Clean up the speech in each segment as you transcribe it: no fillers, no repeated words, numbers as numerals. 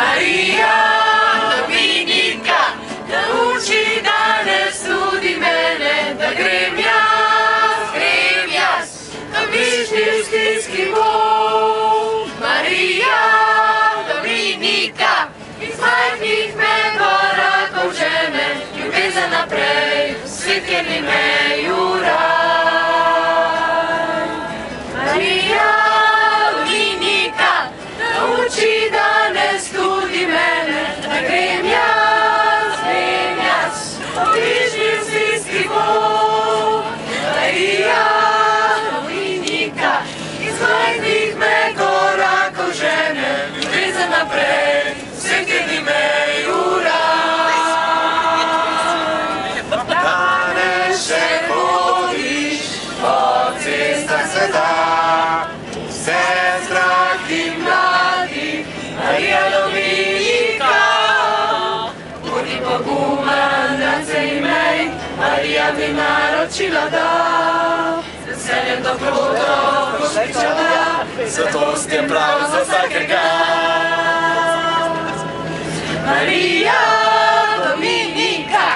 Marija Dominika, nauči danes tudi mene, da grem jaz, da bližnji v stiski bom. Marija Dominika, iz majhnih me korakov žene, ljubezen naprej, svet, kjer ni meju raj. Marija Dominika, nauči danes tudi mene, da grem jaz, da bližnji v stiski bom. Marija Dominika, iz majhnih me korakov žene, ljubezen naprej, svet, kjer ni meju raj. Danes še hodiš po cestah sveta, vse zdrahi mladi, Marija Dominika. Budi poguman, da se imej, Marija mi naročila da, z veseljem dobro boš pričala, zato s tem prav za vsakega. Marija Dominika,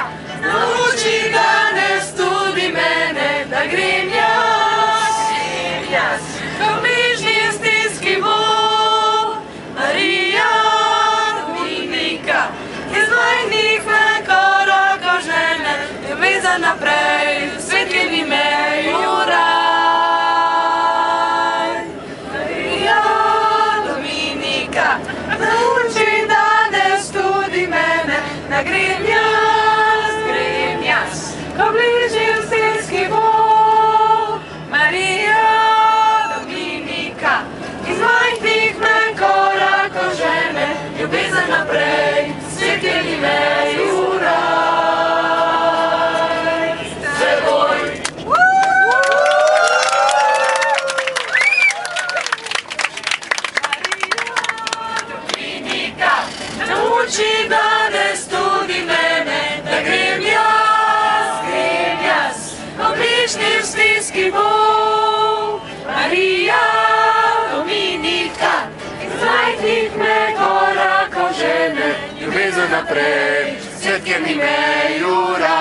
nauči danes tudi mene, da grem jaz, ko v bližnji stiski bom. Marija Dominika, iz majhnih me korakov žene, ljubezen naprej, svet, kjer ni meju raj. Marija Dominika, nauči danes tudi mene, da grem jaz, ko v bližnji stiski bom. Marija Dominika, iz majhnih me korakov žene, ljubezen naprej, svet, kjer ni meju raj. Seboj! Marija Dominika, nauči danes tudi mene, da grem jaz, ko v bližnji v stiski bom. Marija Dominika, iz majhnih me korakov žene, ljubezen naprej, svet, kjer ni meju raj.